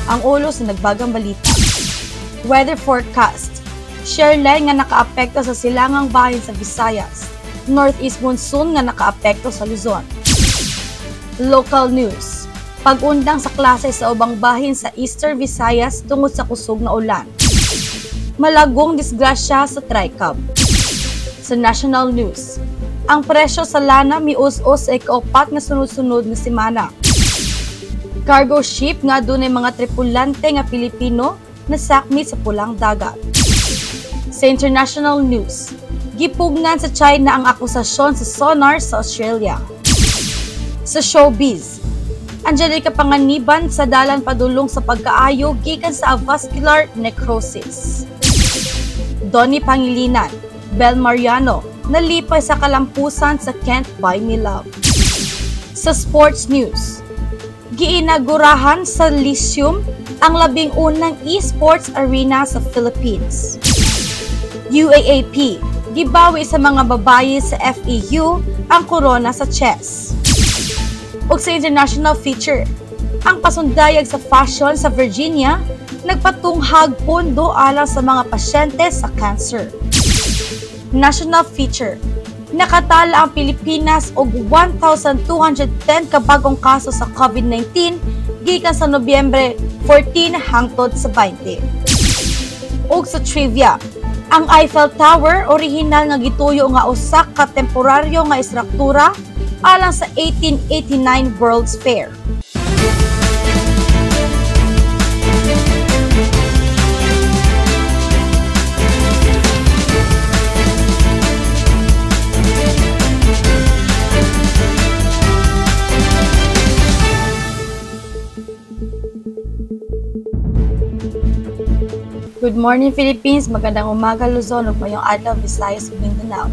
Ang ulo sa nagbagang balita. Weather forecast. Shearline nga nakaapekto sa silangang bahin sa Visayas. Northeast monsoon nga nakaapekto sa Luzon. Local news. Pag-undang sa klase sa ubang bahin sa Eastern Visayas tungod sa kusog na ulan. Malagong disgrasya sa Tricab. Sa national news. Ang presyo sa lana mius-us sa ika-4 na sunod-sunod na semana. Cargo ship nga dunay mga tripulante nga Pilipino na sakmi sa pulang dagat. Sa international news, gipugnan sa China ang akusasyon sa sonar sa Australia. Sa showbiz, Angelica Panganiban sa dalan padulong sa pagkaayo gikan sa avascular necrosis. Donnie Pangilinan, Bel Mariano, nalipay sa kalampusan sa Can't Buy Me Love. Sa sports news, giinagurahan sa Lyceum ang 11 esports arena sa Philippines. UAAP, gibawi sa mga babaye sa FEU ang korona sa chess. Ug sa international feature, ang pasundayag sa fashion sa Virginia nagpatunghag pondo alang sa mga pasyente sa cancer. National feature, nakatala ang Pilipinas og 1,210 ka bagong kaso sa COVID-19 gikan sa Nobyembre 14 hangtod sa 20. Ug sa trivia, ang Eiffel Tower orihinal nga gituyo nga usa ka temporaryo nga istruktura alang sa 1889 World's Fair. Good morning Philippines, magandang umaga Luzon ug mayong adlaw Visayas ug Mindanao.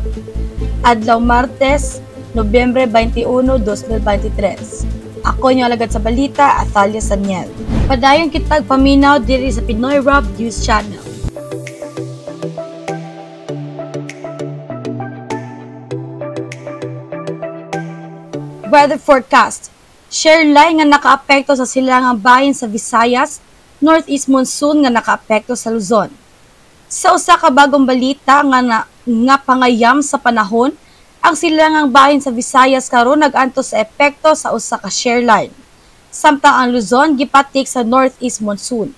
Adlaw Martes, Nobyembre 21, 2023. Ako yung alagad sa balita, Athalia Saniel. Padayon kitag paminaw diri sa Pinoy Rob News Channel. Weather forecast. Shearline nga nakaapekto sa silangang bahin sa Visayas, Northeast monsoon nga nakaapekto sa Luzon. Sa usa ka bagong balita nga pangayam sa panahon, ang silangang bahin sa Visayas karon nag-antos sa epekto sa usa ka shearline. Samtang ang Luzon gipatik sa Northeast monsoon.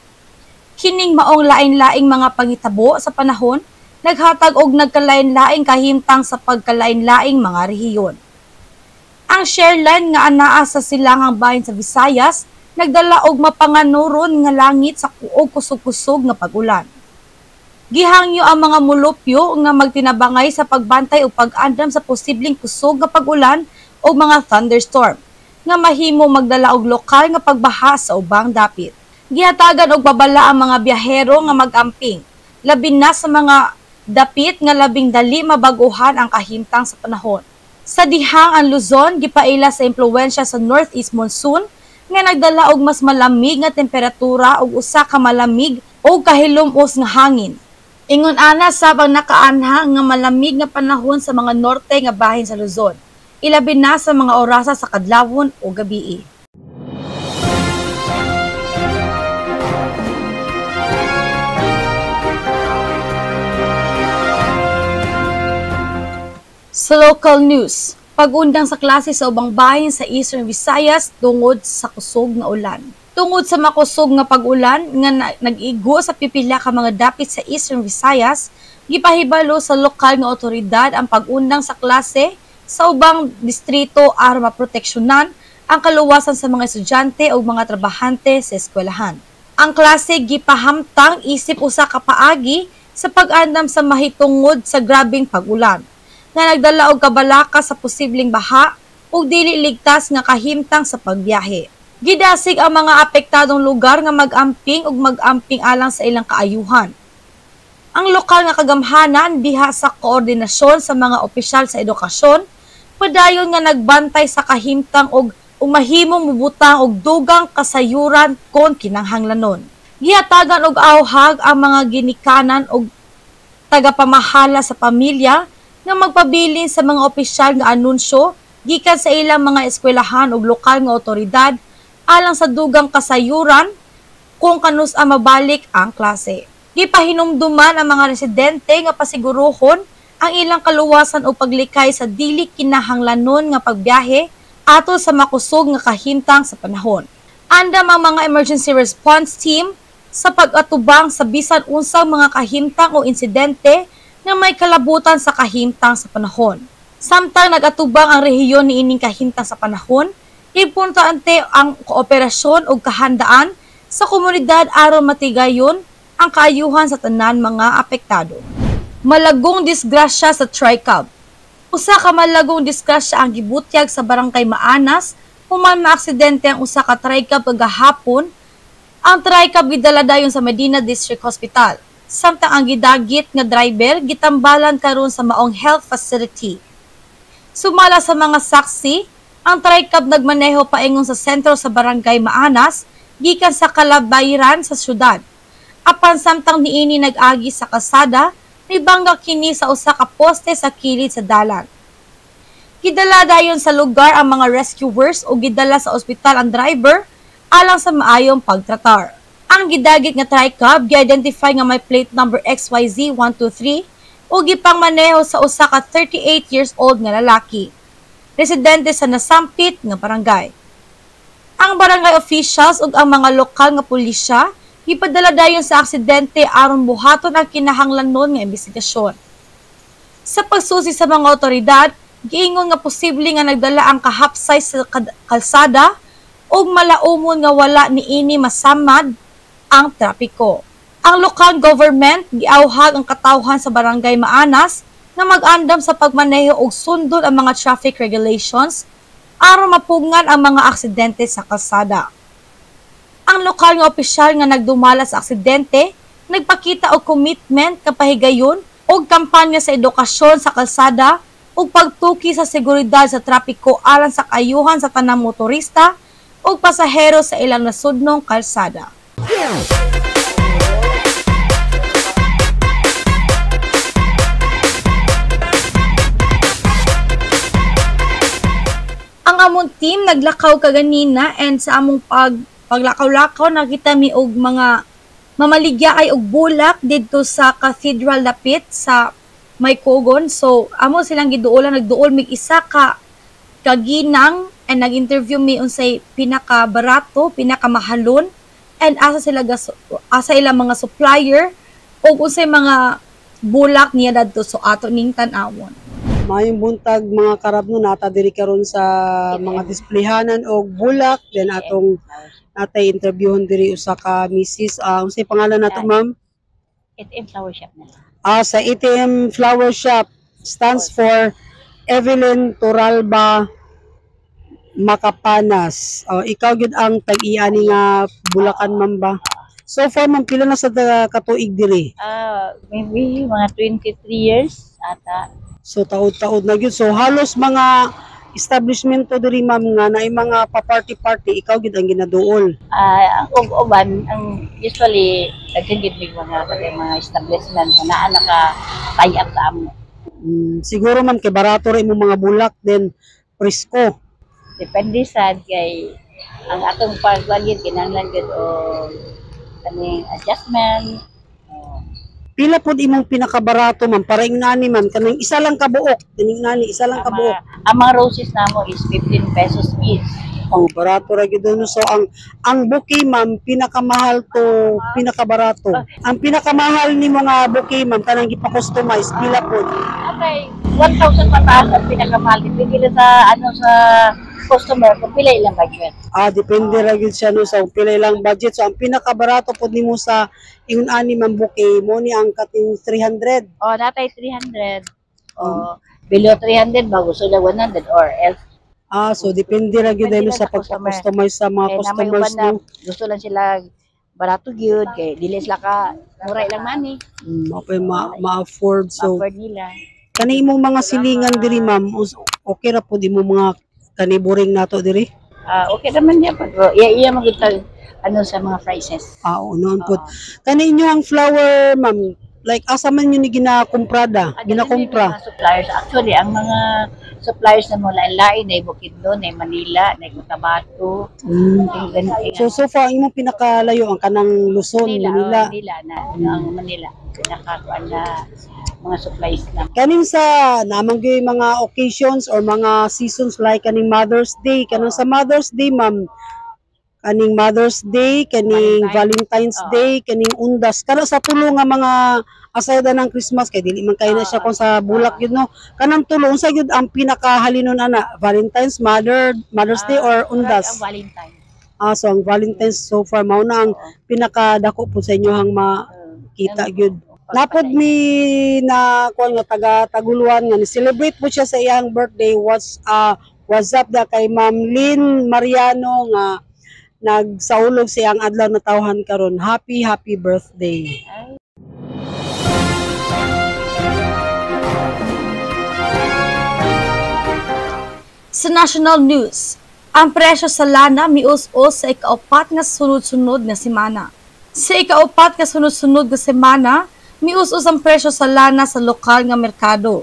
Kining maong lain-laing mga pangitabo sa panahon, naghatag og nagkalain-laing kahimtang sa pagkalain-laing mga rehiyon. Ang shearline nga anaa sa silangang bahin sa Visayas nagdala og mapanganuron nga langit sa kuog kusog-kusog nga pag-ulan. Gihangyo ang mga mulupyo nga magtinabangay sa pagbantay o pag-andam sa posibleng kusog nga pag-ulan o mga thunderstorm nga mahimo magdala og lokal nga pagbaha sa ubang dapit. Gihatagan og babala ang mga biyahero nga mag-amping, labi na sa mga dapit nga labing dali mabaguhan ang kahimtang sa panahon. Sa dihang ang Luzon gipaila sa impluwensya sa Northeast monsoon nga nagdala og mas malamig nga temperatura ug usa ka malamig o kahilom-os nga hangin. Ingon ana sabang nakaanha nga malamig nga panahon sa mga norte nga bahin sa Luzon, ilabi na sa mga orasa sa kadlawon o gabii. Sa local news, pag-undang sa klase sa ubang bahin sa Eastern Visayas tungod sa kusog nga ulan. Tungod sa makusog nga pag-ulan nga nag-igo sa pipila ka mga dapit sa Eastern Visayas, gipahibalo sa lokal nga otoridad ang pag-undang sa klase sa ubang distrito aron maproteksyonan ang kaluwasan sa mga estudyante o mga trabahante sa eskwelahan. Ang klase gipahamtang isip usa ka paagi sa pag-andam sa mahitungod sa grabeng pag-ulan nga nagdala og kabalaka sa posibleng baha ug dili ligtas nga kahimtang sa pagbiyahe. Gidasig ang mga apektadong lugar nga mag-amping ug mag-amping alang sa ilang kaayuhan. Ang lokal nga kagamhanan diha sa koordinasyon sa mga opisyal sa edukasyon, padayon nga nagbantay sa kahimtang ug mahimong mubutang og dugang kasayuran kon kinahanglanon. Gihatagan og awhag ang mga ginikanan og tagapamahala sa pamilya nga magpabilin sa mga opisyal nga anunsyo gikan sa ilang mga eskwelahan ug lokal nga otoridad alang sa dugang kasayuran kung kanus mabalik ang klase. Gipahinumduman ang mga residente nga pasiguruhon ang ilang kaluwasan o paglikay sa dili kinahanglanon nga pagbiyahe ato sa makusog nga kahimtang sa panahon. Andam ang mga emergency response team sa pag-atubang sa bisan unsang mga kahimtang o insidente nga may kalabutan sa kahimtang sa panahon. Samtang nag-atubang ang rehiyon ni ining kahimtang sa panahon, importante ang kooperasyon o kahandaan sa komunidad aron matigayon ang kaayuhan sa tanan mga apektado. Malagong disgrasya sa TRICAB. Usa ka malagong disgrasya ang gibutyag sa barangay Maanas human maaksidente ang usa ka TRICAB kagahapon. Ang TRICAB gidala dayon sa Medina District Hospital. Samtang ang gidagit nga driver gitambalan karon sa maong health facility. Sumala sa mga saksi, ang TRICAB nagmaneho paingon sa sentro sa barangay Maanas gikan sa Calabayran sa syudad. Apan samtang niini nag-agi sa kalsada, nibangga kini sa usa ka poste sa kilid sa dalan. Gidala dayon sa lugar ang mga rescuers o gidala sa ospital ang driver alang sa maayong pagtratar. Ang gidagit nga TRICAB gi-identify nga may plate number XYZ123 o gipang maneho sa usa ka 38 years old nga lalaki, residente sa nasampit nga barangay. Ang barangay officials ug ang mga lokal nga pulisya gipadala dayon sa aksidente aron buhaton ang kinahanglanon nga investigasyon. Sa pagsusi sa mga otoridad, giingon nga posible nga nagdala ang kahapsay sa kalsada ug malaumon nga wala niini masamad ang trapiko. Ang lokal government giauhag ang katawhan sa barangay Maanas na mag-andam sa pagmaneho ug sundon ang mga traffic regulations aron mapugngan ang mga aksidente sa kalsada. Ang lokal nga opisyal nga nagdumala sa aksidente nagpakita og commitment kapahigayon og kampanya sa edukasyon sa kalsada ug pagtuki sa seguridad sa trapiko alang sa kaayuhan sa tanang motorista ug pasahero sa ilang nasudnong kalsada. Ang among team naglakaw kaganina and sa among paglakaw-lakaw nakita mi og mga mamaligya ay og bulak didto sa Cathedral dapit sa Maycogon. So amo silang giduolan, nagduol mig isa ka kaginang and nag-interview mi unsay pinaka-barato, pinaka-mahalon and asa ilang mga supplier o unsay mga bulak niya dadto so ato ning tan-awon. Mayong buntag mga karabno nata diri karon sa mga displayhanan og bulak then atong natay interviewon diri usa ka misis unsay pangalan nato ma'am? ATM Flower Shop na. Sa ATM Flower Shop stands for Evelyn Turalba Makapanas. Ikaw gyud ang tag-iani nga bulakan ma'am ba? So far ma'am pila na sa katuig diri? Maybe mga 23 years ata. So taud-taud na gyud. So halos mga establishment to diri ma'am nga naay mga pa-party ikaw gyud ang ginaduol. Ang uban ang usually nagkagid mig mga establishment na naka-tie-up sa amo. Siguro ma'am kay barato rin mo mga bulak then presko. Depende sa kay ang atong pagbalid kinahanglan gid o kaning adjustment. Pila pod imong pinakabarato ma'am para ingani ma'am kanang isa lang ka buok, dining nani isa lang ka buok. Ang mga roses namo is 15 pesos each. Barato ra gyud no. So ang bouquet ma'am pinakamahal to pinakabarato. Ang pinakamahal nimo nga bouquet ma'am kanang gipa-customize pila pod? Okay, 1,000 pataas ang pinakamahal. Depende sa sa customer kung pila ilang budget. Depende ra gyud siya no sa pila ilang budget. So ang pinakabarato pod nimo sa ingon ani ma'am bouquet mo ni ang kating 300. Natay 300. Below 300 bago sila 100 or else. So depende ra gyud dahil sa pagpa-customize sa mga customers no. Gusto lang sila barato gyud kay dili sila ka mura lang money. Mapay ma-afford so. Afford nila. Kani imong mga silingan diri ma'am, okay ra pud imong mga kaniburing nato diri? Okay naman niya pag iya magutag sa mga prices. Noon pud. Kani inyo ang flower ma'am, like asa man yun ni ginakumprada, ginakumpra? Mga suppliers actually ang mga suppliers na mula lain na Bukidnon, na Manila, na Cotabato. So far, ang imong pinakalayo ang kanang Luzon, Manila. Manila. Pinakakuan na mga supplies na. Kaning sa namang gyud mga occasions or mga seasons like kaning Mother's Day, kanang sa Mother's Day, ma'am, kaning Mother's Day, kaning Valentine's Day, kaning Undas, kana sa tulo nga mga aside ng Christmas kay dili man kay na siya kung sa bulak yun no. Kanang tulo unsa gyud ang pinakahalinon ana? Valentine's, Mother's Day or Undas? Ang Valentine's. So ang Valentine's so far mao na ang pinakadako po sa inyo hang makita gyud. Napod mi na kuan nga taga Taguluan nga ni celebrate po siya sa iyang birthday. What's up da kay Ma'am Lynn Mariano nga nagsaulog sa iyang adlaw na tawhan karon. Happy birthday. Sa national news, ang presyo sa lana mius-us sa ikaapat nga sunod-sunod nga semana. Sa ikaapat nga sunod-sunod nga semana, mius-us ang presyo sa lana sa lokal nga merkado.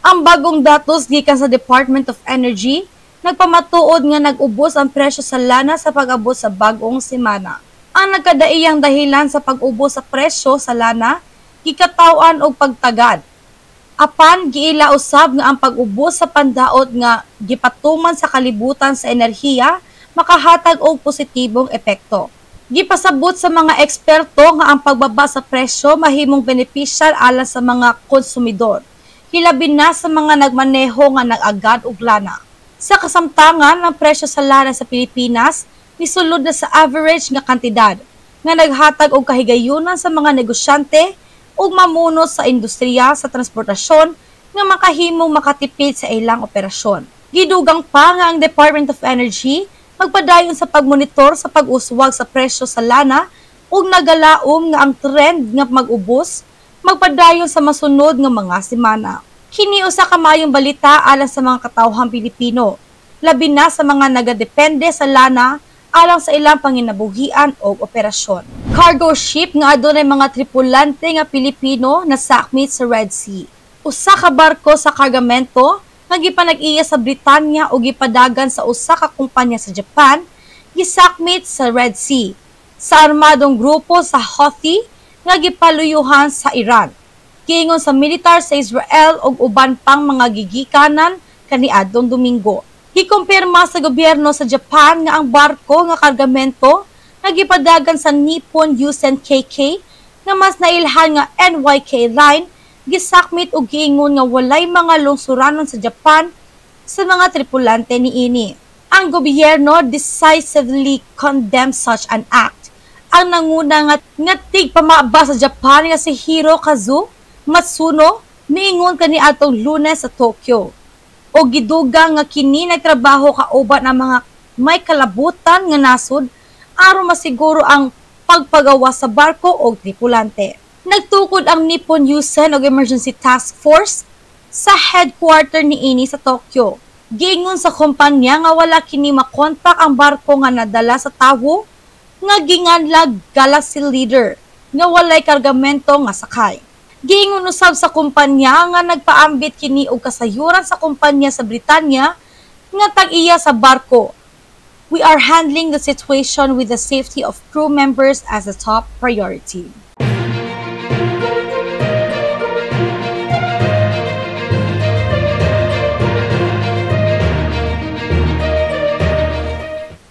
Ang bagong datos gikan sa Department of Energy nagpamatuod nga nag-ubos ang presyo sa lana sa pag-abot sa bagong semana. Ang nagkadaiyang dahilan sa pag-ubos sa presyo sa lana gikatawan og pagtagad. Apan giila usab nga ang pag-ubos sa pandaot nga gipatuman sa kalibutan sa enerhiya makahatag og positibong epekto. Gipasabot sa mga eksperto nga ang pagbaba sa presyo mahimong benepisyal alang sa mga konsumidor, hilabi na sa mga nagmaneho nga nag-agad og lana. Sa kasamtangan, ang presyo sa lana sa Pilipinas misulod na sa average nga kantidad nga naghatag og kahigayunan sa mga negosyante ug mamuno sa industriya sa transportasyon nga makahimong makatipid sa ilang operasyon. Gidugang pa nga ang Department of Energy magpadayon sa pagmonitor sa pag-uswag sa presyo sa lana ug nagalaom nga ang trend nga mag-ubos magpadayon sa masunod nga mga semana. Kini usa ka maayong balita alang sa mga katawhang Pilipino, labi na sa mga nagadepende sa lana alang sa ilang panginabuhian o operasyon. Cargo ship nga adunay mga tripulante nga Pilipino na sakmit sa Red Sea. Usa ka barko sa kargamento nga gipanag-iya sa Britanya o gipadagan sa usa ka kumpanya sa Japan, gisakmit sa Red Sea sa armadong grupo sa Houthi nga gipaluyuhan sa Iran. Giingon sa militar sa Israel ug uban pang mga gigikanan kaniadtong Domingo. Gikumpirma sa gobyerno sa Japan nga ang barko nga kargamento nga gipadagan sa Nippon Yusen KK nga mas nailhan nga NYK line gisakmit og giingon nga walay mga lungsuranon sa Japan sa mga tripulante niini. Ang gobyerno decisively condemned such an act. Ang nanguna nga tigpamaba sa Japan nga si Hirokazu Matsuno miingon kaniadtong Lunes sa Tokyo. O gidugang nga kini nagtrabaho kauban ang mga may kalabutan nga nasud aron masiguro ang pagpagawa sa barko o tripulante. Nagtukod ang Nippon Yusen og Emergency Task Force sa headquarter niini sa Tokyo. Giingon sa kumpanya nga wala kini makontak ang barko nga nadala sa tawo nga ginganlag Galaxy Leader nga walay kargamento nga sakay. Giingon usab sa kumpanya nga nagpaambit kini og kasayuran sa kumpanya sa Britanya nga tag-iya sa barko. We are handling the situation with the safety of crew members as a top priority.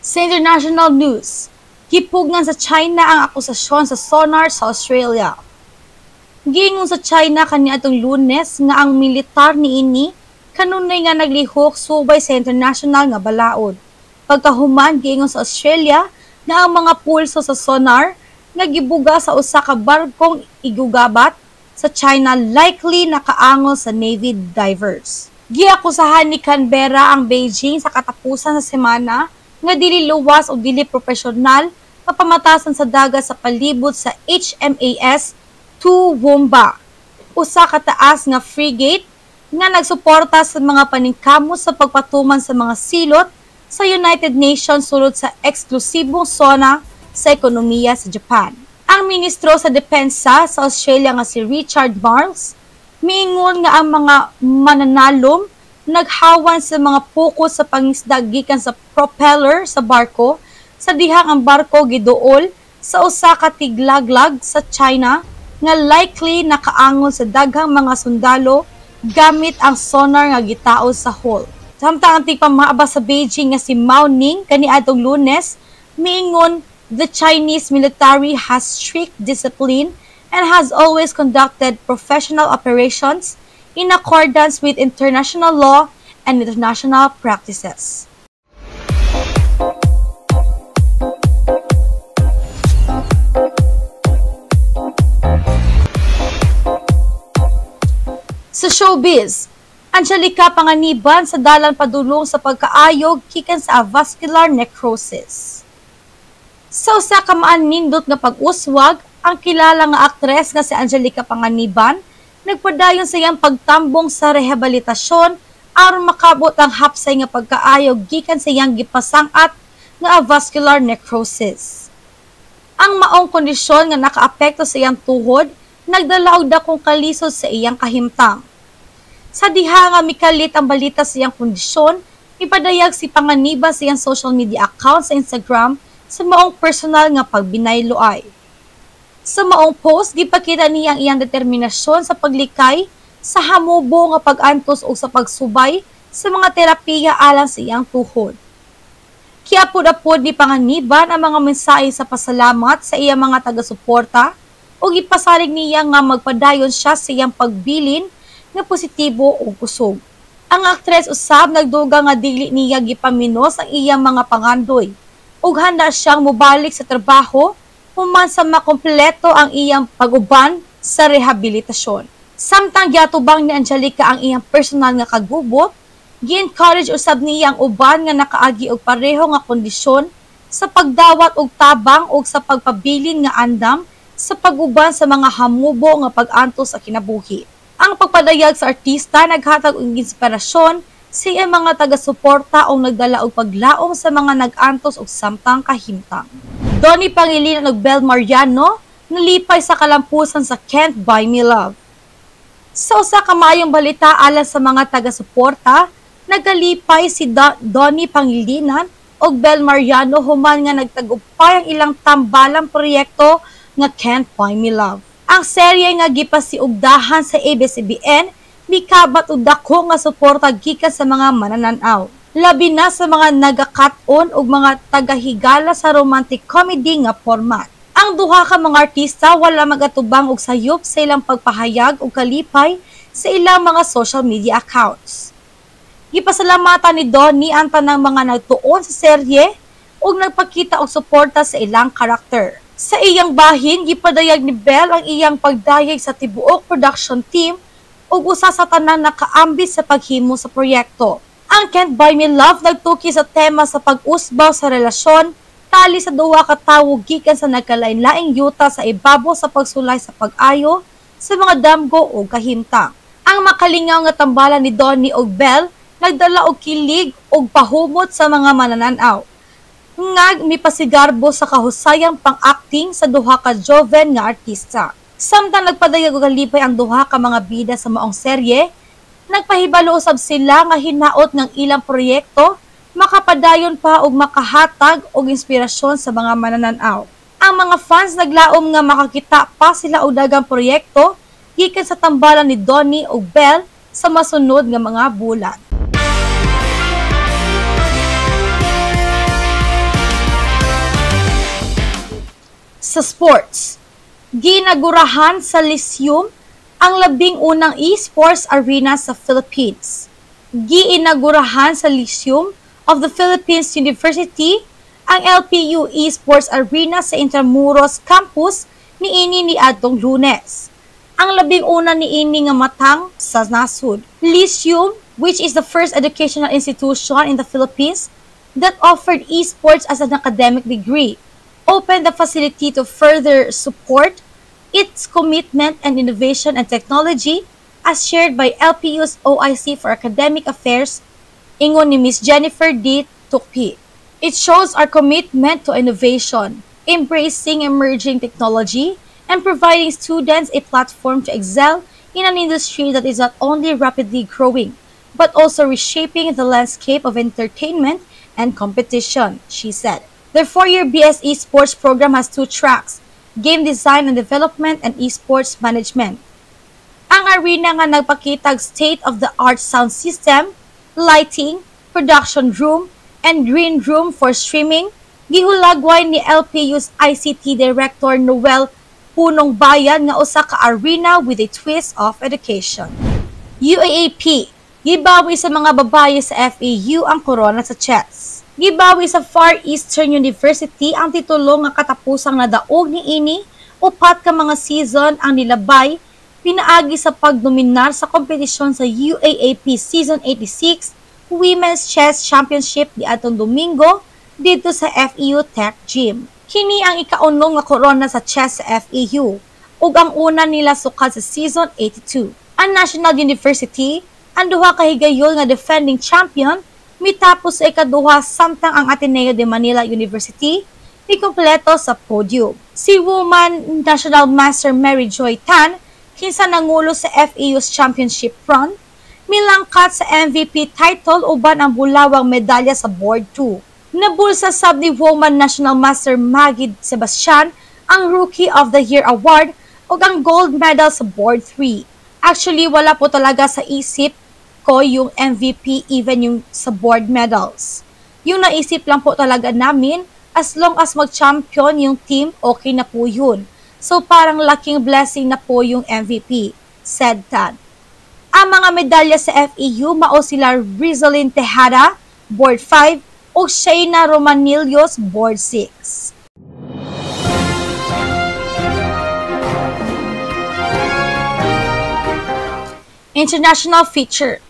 Sa international news, gipugnan sa China ang akusasyon sa sonar sa Australia. Giingon sa China kaniadtong Lunes nga ang militar niini kanunay nga naglihok subay sa international nga balaod. Pagkahuman giingon sa Australia na ang mga pulso sa sonar nga gibuga sa usa ka barkong igugabat sa China likely nakaangol sa Navy divers. Giakusahan ni Canberra ang Beijing sa katapusan sa semana nga dili luwas o dili profesional nga pamatasan sa dagat sa palibot sa HMAS Toowoomba, usa ka taas nga frigate nga nagsuporta sa mga paningkamo sa pagpatuman sa mga silot sa United Nations sulod sa eksklusibong zona sa ekonomiya sa Japan. Ang ministro sa depensa sa Australia nga si Richard Marles miingon nga ang mga mananalom naghawan sa mga pukos sa pangisda gikan sa propeller sa barko sa dihang ang barko giduol sa usa ka tiglaglag sa China nga likely nakaangon sa daghang mga sundalo gamit ang sonar nga gitaod sa hull. Samtang ang tigpamaaba sa Beijing nga si Mao Ning kaniadtong Lunes miingon the Chinese military has strict discipline and has always conducted professional operations in accordance with international law and international practices. Sa showbiz, Angelica Panganiban sa dalan padulong sa pagkaayog gikan sa avascular necrosis. Sa usa ka maanindot nga pag-uswag, ang kilala nga aktres nga si Angelica Panganiban nagpadayon sa iyang pagtambong sa rehabilitasyon aron makabot ang hapsay nga pagkaayog gikan sa iyang gipasang-at nga avascular necrosis. Ang maong kondisyon nga nakaapekto sa iyang tuhod nagdala og dakong kalisod sa iyang kahimtang. Sa diha nga mikalit ang balita sa iyang kondisyon, ipadayag si Panganiban sa iyang social media account sa Instagram sa maong personal nga pagbinayloay. Sa maong post, gipakita niya ang iyang determinasyon sa paglikay sa hamubo nga pag-antos o sa pagsubay sa mga terapiya alang sa iyang tuhod. Kiapod-apod ni Panganiban ang mga mensahe sa pasalamat sa iyang mga taga-suporta o gipasalig niya nga magpadayon siya sa iyang pagbilin nga positibo o kusog. Ang aktres usab nagduga nga dili niya gipaminos ang iyang mga pangandoy ug handa siyang mobalik sa trabaho human sa makompleto ang iyang pag-uban sa rehabilitasyon. Samtang giatubang ni Angelica ang iyang personal nga kagubot, gi-encourage usab niya ang uban nga nakaagi og pareho nga kondisyon sa pagdawat og tabang ug sa pagpabilin nga andam sa pag-uban sa mga hamubo nga pag-antos sa kinabuhi. Ang pagpadayag sa artista naghatag og inspirasyon sa iyang mga taga-suporta o nagdala og paglaom sa mga nag-antos og samtang kahimtang. Donnie Pangilinan ug Bel Mariano nalipay sa kalampusan sa Can't Buy Me Love. Sa usa ka maayong balita alang sa mga taga-suporta, nagalipay si Donnie Pangilinan ug Bel Mariano human nga nagtagupay ang ilang tambalang proyekto nga Can't Buy Me Love. Ang serye nga gipasiugdahan sa ABS-CBN mikabat og dako nga suporta gikan sa mga manananaw. Labi na sa mga nagakat-on ug mga tagahigala sa romantic comedy nga format. Ang duha ka mga artista wala magatubang og sayop sa ilang pagpahayag ug kalipay sa ilang mga social media accounts. Gipasalamatan ni Donnie ang tanang mga nagtuon sa serye ug nagpakita og suporta sa ilang karakter. Sa iyang bahin, gipadayag ni Bel ang iyang pagdayeg sa tibuok production team ug usa sa tanang nakaambis sa paghimo sa proyekto. Ang Can't Buy Me Love nagtuki sa tema sa pag-usbaw sa relasyon tali sa duwa ka tawo gikan sa nagkalain-laing yuta sa ibabaw sa pagsulay sa pag-ayo sa mga damgo o kahimtang. Ang makalingaw nga tambalan ni Donnie ug Bel nagdala og kilig ug pahumot sa mga manananaw. Ngag mipasigarbo sa kahusayang pang-acting sa duha ka joven nga artista. Samtang nagpadayag og kalipay ang duha ka mga bida sa maong serye, nagpahibalo usab sila nga hinaot ng ilang proyekto makapadayon pa og makahatag og inspirasyon sa mga manananaw. Ang mga fans naglaom nga makakita pa sila og daghang proyekto gikan sa tambalan ni Donnie ug Bel sa masunod nga mga bulan. Sa sports, ginagurahan sa Lyceum ang labing unang esports arena sa Philippines. Giinagurahan sa Lyceum of the Philippines University ang LPU Esports Arena sa Intramuros Campus niini adtong Lunes. Ang labing una niini nga matang sa nasud. Lyceum, which is the first educational institution in the Philippines that offered esports as an academic degree, opened the facility to further support its commitment and innovation and technology as shared by LPU's OIC for Academic Affairs, ingon ni Ms. Jennifer D. Tukpi. It shows our commitment to innovation, embracing emerging technology, and providing students a platform to excel in an industry that is not only rapidly growing, but also reshaping the landscape of entertainment and competition, she said. Their 4-year BSE sports program has 2 tracks, game design and development and esports management. Ang arena nga nagpakitag state-of-the-art sound system, lighting, production room, and green room for streaming, gihulagway ni LPU's ICT Director Noel Punong Bayan nga usa ka arena with a twist of education. UAAP, gibawi sa mga babaye sa FAU ang korona sa chess. Gibawi sa Far Eastern University ang titulo nga katapusang nadaog niini, 4 ka mga season ang nilabay, pinaagi sa pagdominar sa kompetisyon sa UAAP Season 86 Women's Chess Championship di atong Domingo dito sa FEU Tech Gym. Kini ang ika-9 nga korona sa chess sa FEU ug ang una nila sukad sa Season 82. Ang National University, ang duha ka higayol nga defending champion, mitapos sa ikaduha samtang ang Ateneo de Manila University ni kompleto sa podium. Si Woman National Master Mary Joy Tan kinsa nangulo sa FEU's championship run, milangkat sa MVP title uban ang bulawang medalya sa Board 2. Nabulsa sab ni Woman National Master Magid Sebastian ang Rookie of the Year Award ug ang gold medal sa Board 3. Actually, wala po talaga sa isip ko yung MVP even yung sa board medals. Yung naisip lang po talaga namin, as long as mag-champion yung team, okay na po yun. So parang laking blessing na po yung MVP, said Tan. Ang mga medalya sa FEU mao sila Rizalyn Tejada, Board 5, o Shayna Romanillos, Board 6. International feature.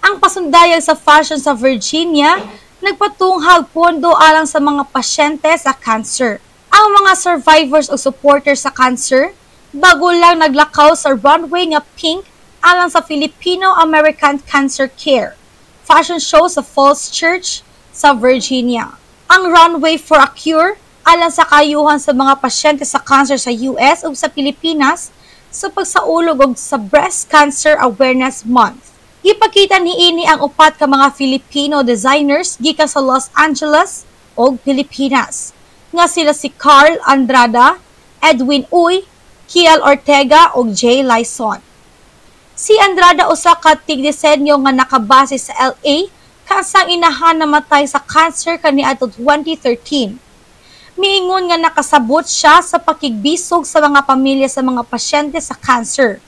Ang pasundayag sa fashion sa Virginia, nagpatunghag pondo alang sa mga pasyente sa cancer. Ang mga survivors o supporters sa cancer, bago lang naglakaw sa runway nga pink alang sa Filipino-American Cancer Care fashion show sa Falls Church sa Virginia. Ang runway for a cure alang sa kayuhan sa mga pasyente sa cancer sa US ug sa Pilipinas sa pagsaulog og sa Breast Cancer Awareness Month. Gipakita niini ang 4 ka mga Filipino designers gikan sa Los Angeles ug Pilipinas, nga sila si Carl Andrada, Edwin Uy, Kiel Ortega ug Jay Lyson. Si Andrada usa ka tigdisenyo nga nakabase sa LA kasang inahan namatay sa cancer kaniadtong 2013. Miingon nga nakasabot siya sa pakigbisog sa mga pamilya sa mga pasyente sa cancer.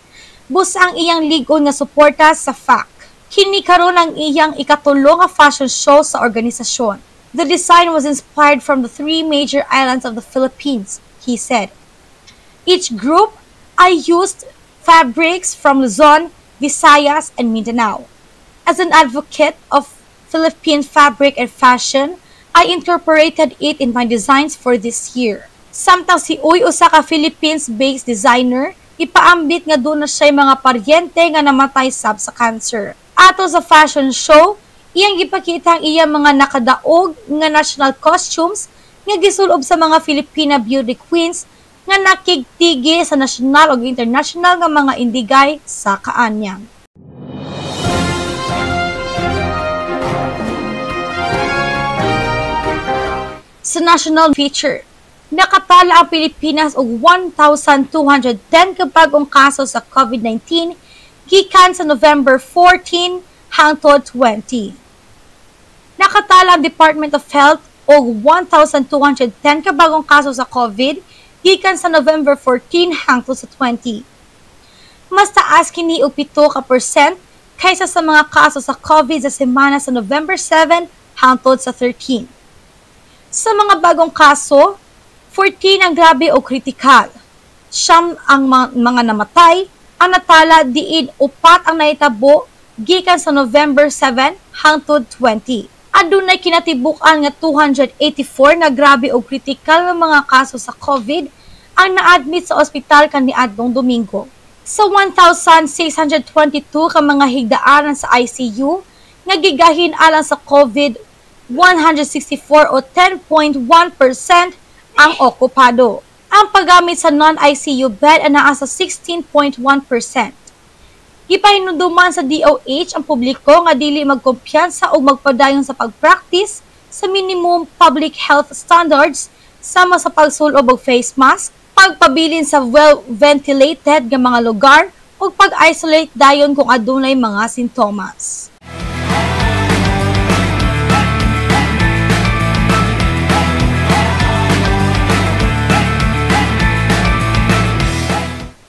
Busa ang iyang ligon nga suporta sa FAC. Kini karon ang iyang ikatulo nga fashion show sa organisasyon. The design was inspired from the 3 major islands of the Philippines, he said. Each group, I used fabrics from Luzon, Visayas, and Mindanao. As an advocate of Philippine fabric and fashion, I incorporated it in my designs for this year. Samtang si Uy usa ka Philippines-based designer, ipaambit nga doon na siya mga paryente nga namatay sab sa cancer. Ato sa fashion show, iyang gipakita ang iyang mga nakadaog nga national costumes nga gisulob sa mga Filipina beauty queens nga nakigtigi sa national ug international nga mga indigay sa kaanyang. Sa national feature, nakatala ang Pilipinas og 1,210 ka bagong kaso sa COVID-19 gikan sa November 14 hangtod 20. Nakatala ang Department of Health og 1,210 ka bagong kaso sa COVID gikan sa November 14 hangtod sa 20. Mas taas kini og 7% kaysa sa mga kaso sa COVID sa semana sa November 7 hangtod sa 13. Sa mga bagong kaso, 14 ang grabe o kritikal. 9 ang mga namatay, ang natala diin 4 ang naitabo gikan sa November 7 hangtod 20. Adunay kinatibukan nga 284 nga grabe o kritikal nga mga kaso sa COVID ang na-admit sa ospital kaniadtong Domingo. Sa 1,622 ka mga higdaanan sa ICU nga gigahin alang sa COVID, 164 o 10.1% ang okupado. Ang paggamit sa non-ICU bed ay naa sa 16.1%. Gipahinuduman sa DOH ang publiko nga dili magkumpiyansa o magpadayon sa pagpractice sa minimum public health standards sama sa pagsulob og face mask, pagpabilin sa well-ventilated nga mga lugar ug pag-isolate dayon kung adunay mga sintomas.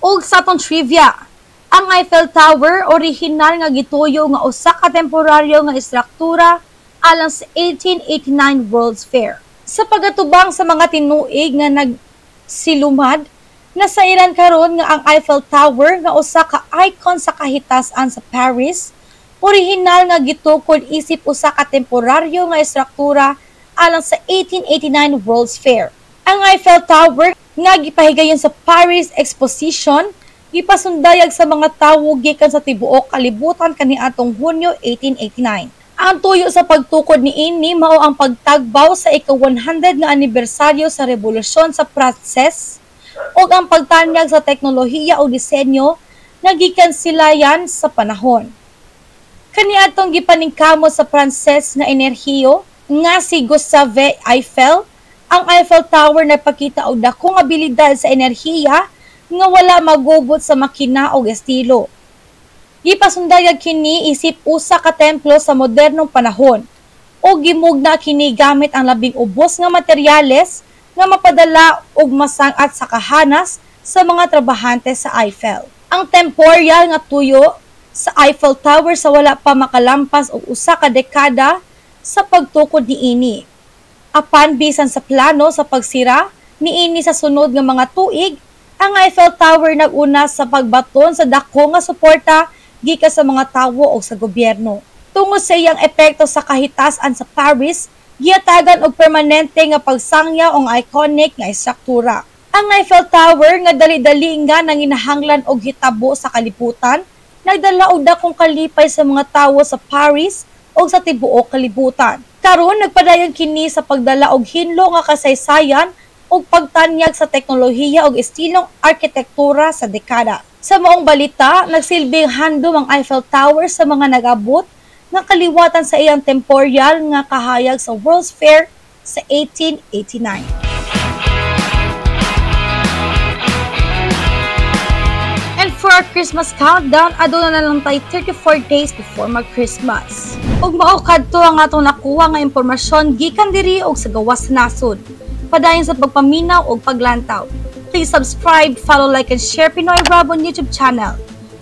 Ug sa atong trivia, ang Eiffel Tower orihinal nga gituyo nga usa ka temporaryo nga istruktura alang sa 1889 World's Fair. Sa pagatubang sa mga tinuig nga nagsilumad, nasairan karon nga ang Eiffel Tower nga usa ka icon sa kahitasan sa Paris, orihinal nga gitukod isip usa ka temporaryo nga istruktura alang sa 1889 World's Fair. Ang Eiffel Tower nga gipahigayon sa Paris Exposition gipasundayag sa mga tawo gikan sa tibuok kalibutan kaniadtong Hunyo 1889. Ang tuyo sa pagtukod niini mao ang pagtagbaw sa ika-100 nga anibersaryo sa Rebolusyon sa Pranses ug ang pagtanyag sa teknolohiya o disenyo nga gikan silayan sa panahon. Kaniadtong gipaningkamot sa Pranses nga enerhiyo nga si Gustave Eiffel, ang Eiffel Tower nagpakita og dakong abilidad sa enerhiya nga wala magubot sa makina o estilo. Gipasundayag kini isip usa ka templo sa modernong panahon o gimugna kini gamit ang labing ubos nga materyales nga mapadala og masangat sa kahanas sa mga trabahante sa Eiffel. Ang temporal nga tuyo sa Eiffel Tower sa wala pa makalampas og usa ka dekada sa pagtukod niini. Apan bisan sa plano sa pagsira niini sa sunod nga mga tuig, ang Eiffel Tower naguna sa pagbaton sa dako nga suporta gikan sa mga tawo o sa gobyerno. Tungod sa iyang epekto sa kahitasan sa Paris, giyatagan og permanente nga pagsangya o iconic nga istruktura. Ang Eiffel Tower nga dali-dali nga nanginahanglan og hitabo sa kalibutan, nagdala og dakong kalipay sa mga tawo sa Paris o sa tibuok kalibutan. Karon nagpadayon kini sa pagdala og hinlo nga kasaysayan ug pagtanyag sa teknolohiya ug estilong arkitektura sa dekada. Sa maong balita, nagsilbing handom ang Eiffel Tower sa mga nag-abot nga kaliwatan sa iyang temporal nga kahayag sa World's Fair sa 1889. And for our Christmas countdown, aduna na lang tayo 34 days before mag-Christmas. Ug mao kadto ang atong nakuha nga impormasyon gikan diri og sa gawas sa nasod. Padayon sa pagpaminaw o paglantaw. Please subscribe, follow, like, and share Pinoy Rob on YouTube channel.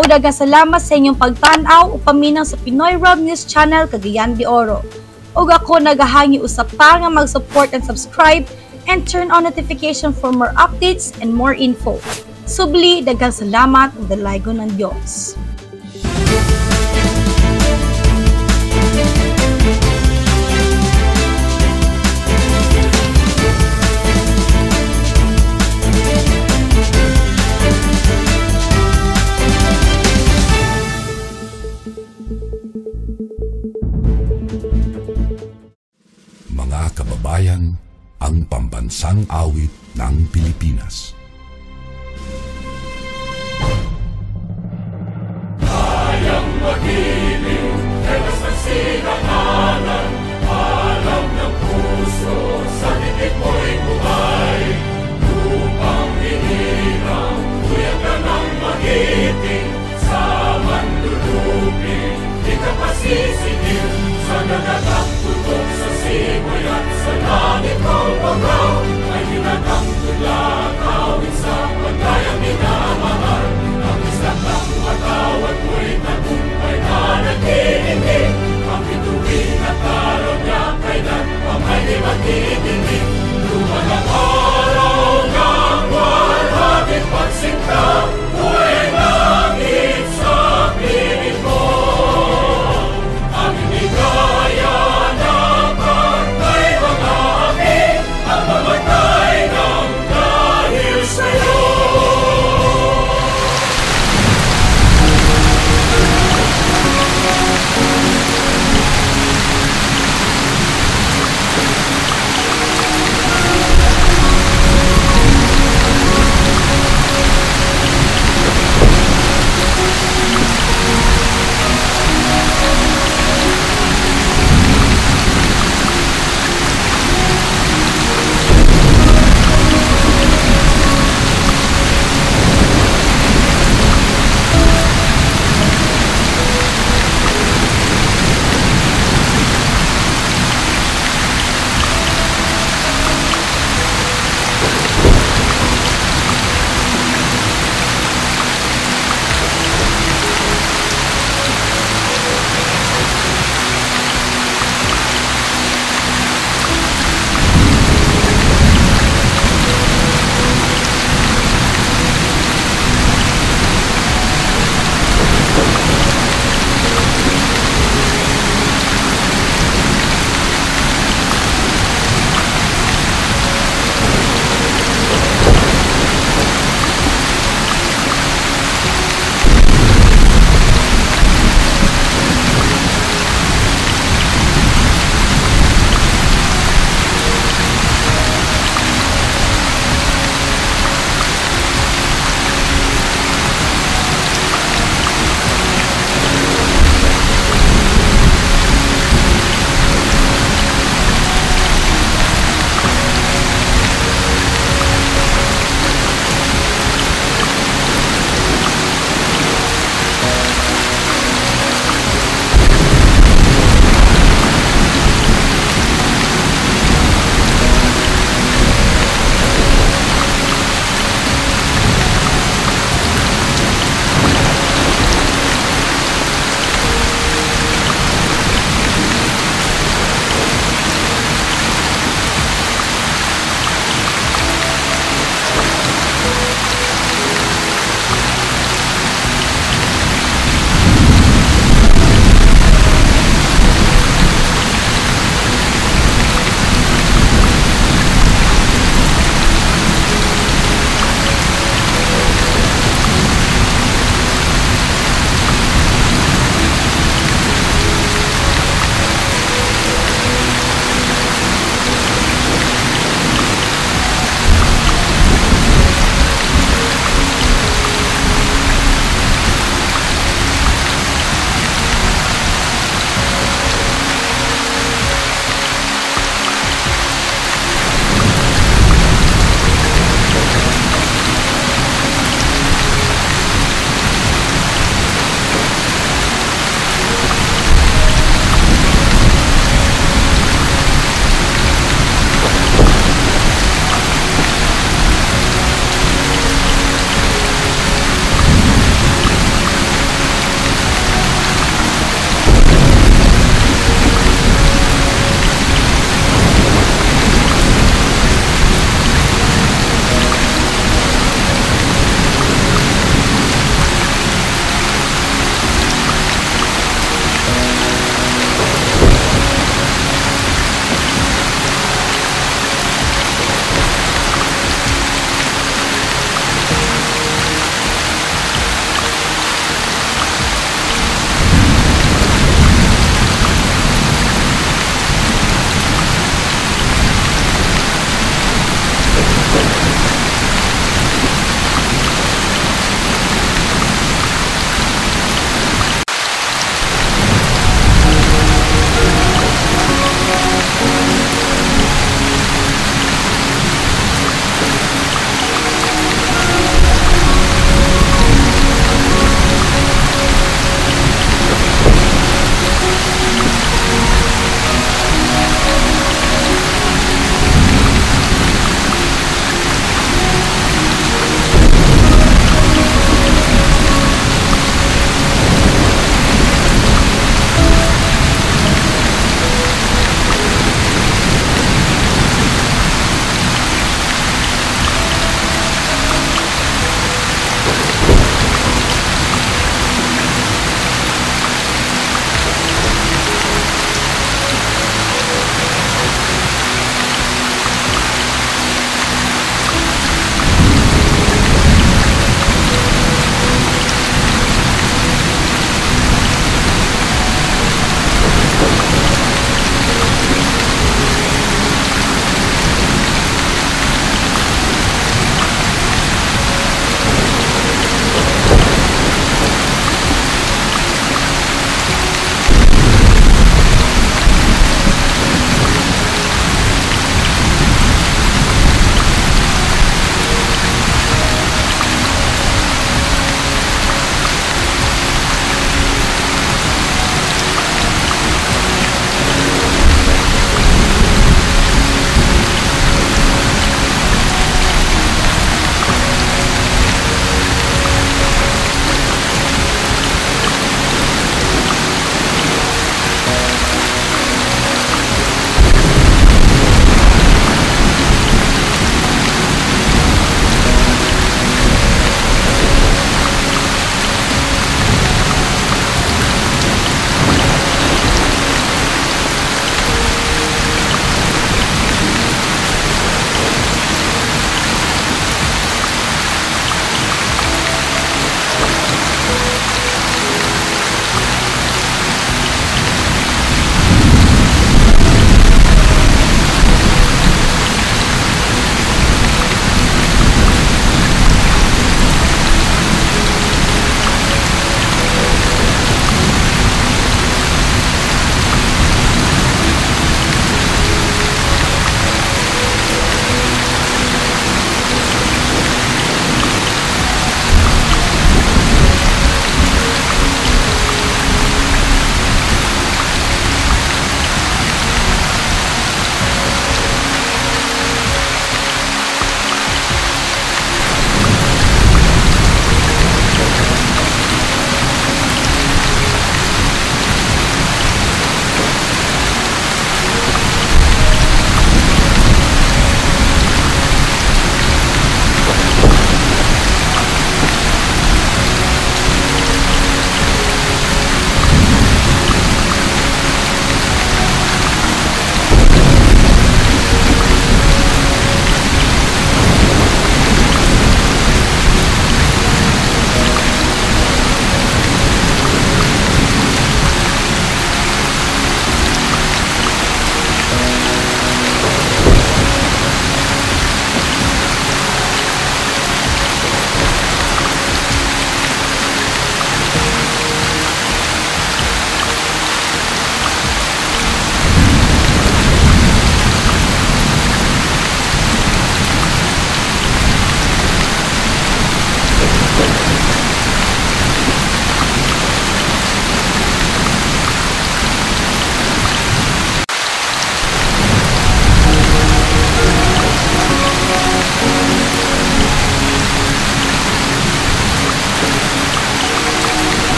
O daghang salamat sa inyong pagtanaw o paminaw sa Pinoy Rob News Channel Cagayan de Oro. O ako nagahangi usap pa nga mag-support and subscribe and turn on notification for more updates and more info. Subli, daghang salamat ug dalaygon ng Dios. Mga kababayan, ang pambansang awit ng Pilipinas. Kayang mag-ibig, telas ng sinangalan, alam ng puso, sa titik mo'y buhay. Upang hinirang, tuyag ka ng magiting, sa mandulupin, di ka pasisingil, sa nagatang tutok sa simoy at sa langit ng pagaw, ay hinatang tula, kawin sa pagkayang minamahal. Ang isang ng matawad mo'y tagumpay na nag-iingin, ang bituin at araw niya kailan pamay di magiging